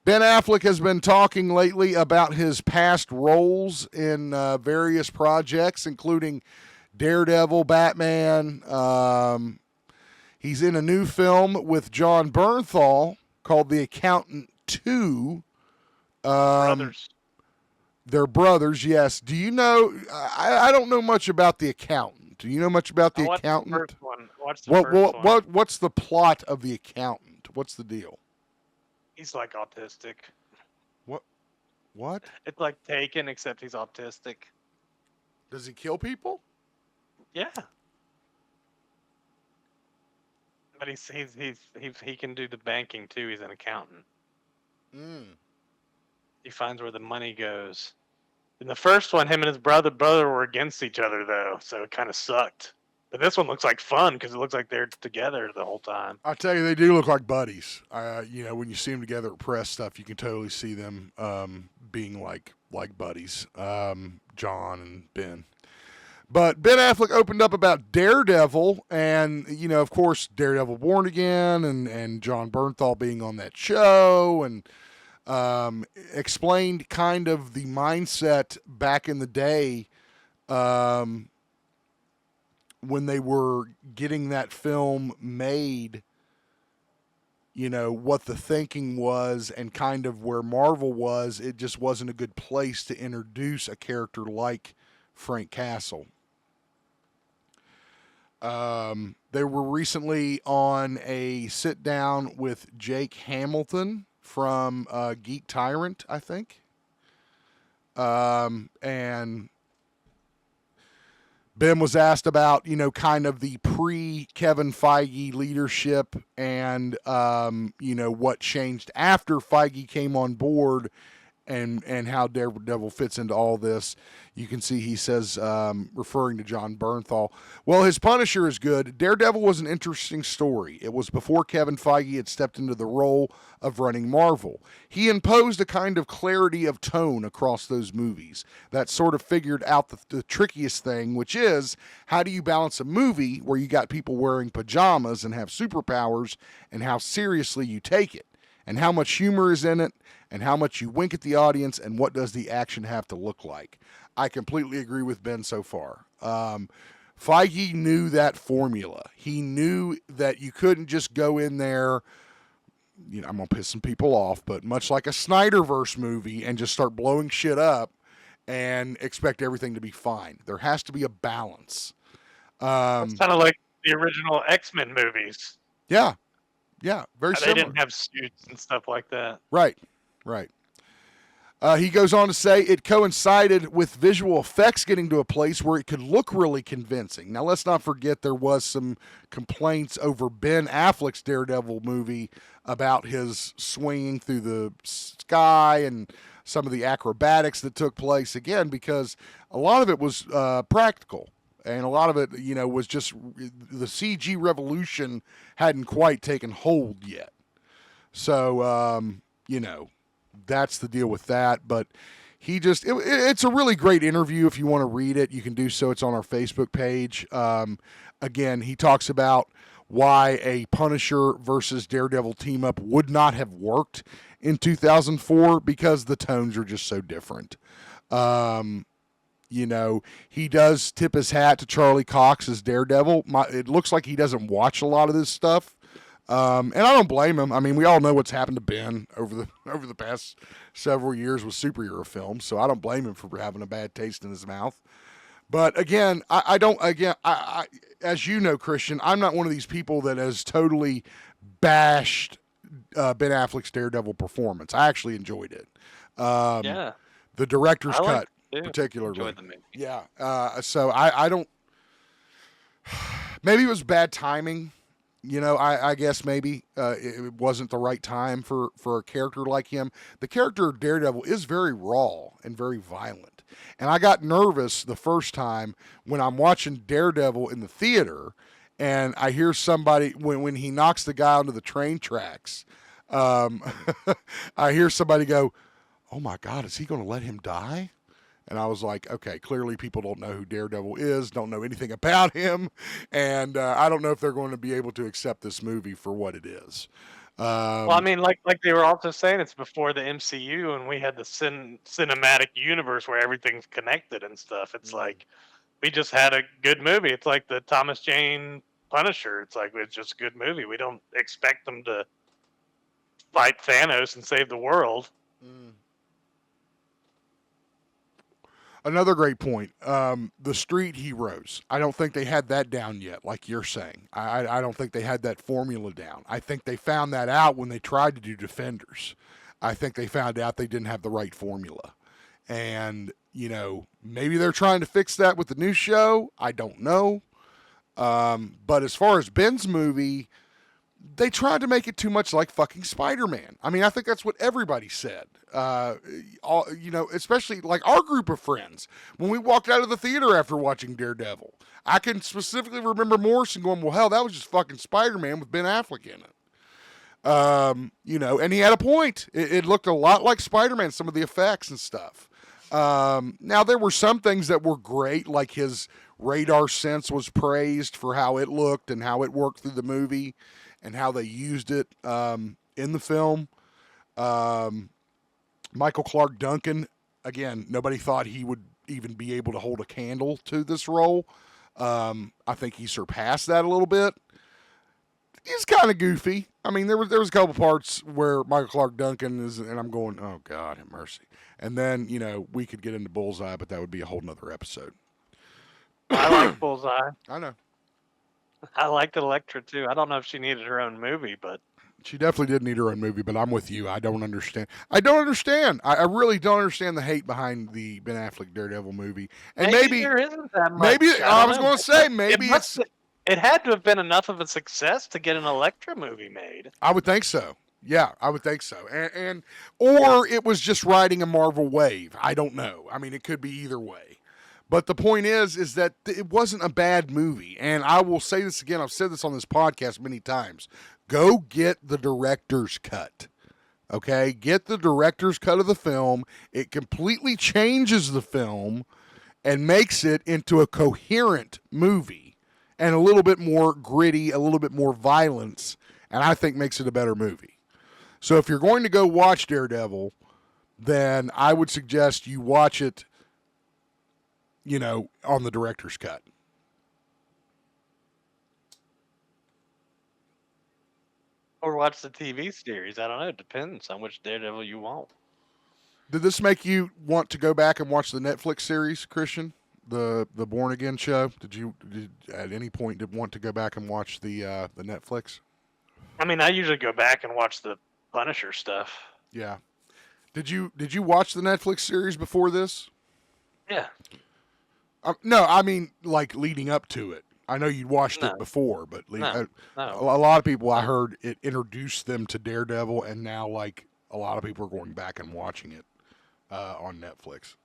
Ben Affleck has been talking lately about his past roles in various projects, including Daredevil, Batman. He's in a new film with Jon Bernthal called The Accountant 2. The Um, brothers. they're brothers, yes. Do you know? I don't know much about The Accountant. Do you know much about I The watched the first Accountant? one. I watched the What first what one. what what's the plot of The Accountant? What's the deal? He's like autistic. What what It's like Taken, except he's autistic. does he kill people? Yeah, but he can do the banking too. He's an accountant. Mm. He finds where the money goes. In the first one, him and his brother were against each other though, so it kind of sucked. But this one looks like fun because it looks like they're together the whole time. I tell you, they do look like buddies. When you see them together at press stuff, you can totally see them being like buddies, John and Ben. But Ben Affleck opened up about Daredevil, and of course, Daredevil Born Again, and John Bernthal being on that show, and explained kind of the mindset back in the day um, when they were getting that film made. What the thinking was, and kind of where Marvel was. It just wasn't a good place to introduce a character like Frank Castle. They were recently on a sit down with Jake Hamilton from Geek Tyrant, I think. And Ben was asked about, kind of the pre Kevin Feige leadership and, what changed after Feige came on board, and how Daredevil fits into all this. You can see he says, referring to John Bernthal, well, his Punisher is good. Daredevil was an interesting story. It was before Kevin Feige had stepped into the role of running Marvel. He imposed a kind of clarity of tone across those movies that sort of figured out the trickiest thing, which is how do you balance a movie where you got people wearing pajamas and have superpowers, and how seriously you take it, and how much humor is in it, and how much you wink at the audience, and what does the action have to look like. I completely agree with Ben so far. Feige knew that formula. He knew that you couldn't just go in there, I'm going to piss some people off, but much like a Snyderverse movie, and just start blowing shit up and expect everything to be fine. There has to be a balance. That's Um, kind of like the original X-Men movies. yeah, yeah, very They similar. didn't have suits and stuff like that. Right, right. He goes on to say it coincided with visual effects getting to a place where it could look really convincing. Now, let's not forget there was some complaints over Ben Affleck's Daredevil movie about his swinging through the sky and some of the acrobatics that took place, again, because a lot of it was practical. And a lot of it, was just the CG revolution hadn't quite taken hold yet. So, that's the deal with that. But it's a really great interview. If you want to read it, you can do so. It's on our Facebook page. Again, he talks about why a Punisher versus Daredevil team up would not have worked in 2004 because the tones are just so different. He does tip his hat to Charlie Cox as Daredevil. It looks like he doesn't watch a lot of this stuff. And I don't blame him. I mean, we all know what's happened to Ben over the past several years with superhero films, so I don't blame him for having a bad taste in his mouth. But again, I don't. Again, as you know, Christian, I'm not one of these people that has totally bashed Ben Affleck's Daredevil performance. I actually enjoyed it. Yeah, The director's I like cut, it too. particularly. Enjoyed the movie. Yeah. So I don't. Maybe it was bad timing. I guess maybe it wasn't the right time for a character like him. The character of Daredevil is very raw and very violent. And I got nervous the first time when I'm watching Daredevil in the theater and I hear somebody, when he knocks the guy onto the train tracks, um, I hear somebody go, "Oh my God, is he going to let him die?" And I was like, okay, clearly people don't know who Daredevil is, don't know anything about him, and I don't know if they're going to be able to accept this movie for what it is. Well, I mean, like they were also saying, it's before the MCU, and we had the cinematic universe where everything's connected and stuff. It's like we just had a good movie. It's like the Thomas Jane Punisher. It's like it's just a good movie. We don't expect them to fight Thanos and save the world. Another great point. The street heroes. I don't think they had that down yet, like you're saying. I don't think they had that formula down. I think they found that out when they tried to do Defenders. I think they found out they didn't have the right formula. And, maybe they're trying to fix that with the new show. I don't know. But as far as Ben's movie, they tried to make it too much like fucking Spider-Man. I mean, I think that's what everybody said. Especially like our group of friends when we walked out of the theater after watching Daredevil. I can specifically remember Morrison going, "Well, hell, that was just fucking Spider-Man with Ben Affleck in it." And he had a point. It looked a lot like Spider-Man, some of the effects and stuff. Now there were some things that were great, like his radar sense was praised for how it looked and how it worked through the movie and how they used it in the film. Michael Clark Duncan, again, nobody thought he would even be able to hold a candle to this role. I think he surpassed that a little bit. He's kind of goofy. I mean, there was a couple parts where Michael Clark Duncan is, and I'm going, oh God, have mercy. And then we could get into Bullseye, but that would be a whole nother episode. I like Bullseye. I know. I liked Elektra too. I don't know if she needed her own movie, but she definitely did need her own movie. But I'm with you. I don't understand. I really don't understand the hate behind the Ben Affleck Daredevil movie. And maybe there isn't that much. Maybe I was going to say maybe it had to have been enough of a success to get an Elektra movie made. I would think so. Yeah, I would think so. And or it was just riding a Marvel wave. I don't know. I mean, it could be either way. But the point is that it wasn't a bad movie. And I will say this again. I've said this on this podcast many times. Go get the director's cut. Okay? Get the director's cut of the film. It completely changes the film and makes it into a coherent movie and a little bit more gritty, a little bit more violence, and I think makes it a better movie. So if you're going to go watch Daredevil, then I would suggest you watch it on the director's cut. Or watch the TV series. I don't know. It depends on which Daredevil you want. Did this make you want to go back and watch the Netflix series, Christian? The Born Again show? Did you at any point want to go back and watch the Netflix? I mean, I usually go back and watch the Punisher stuff. Yeah. Did you watch the Netflix series before this? Yeah. No, I mean like leading up to it. I know you'd watched it before, but no. A lot of people I heard it introduced them to Daredevil, and now like a lot of people are going back and watching it on Netflix.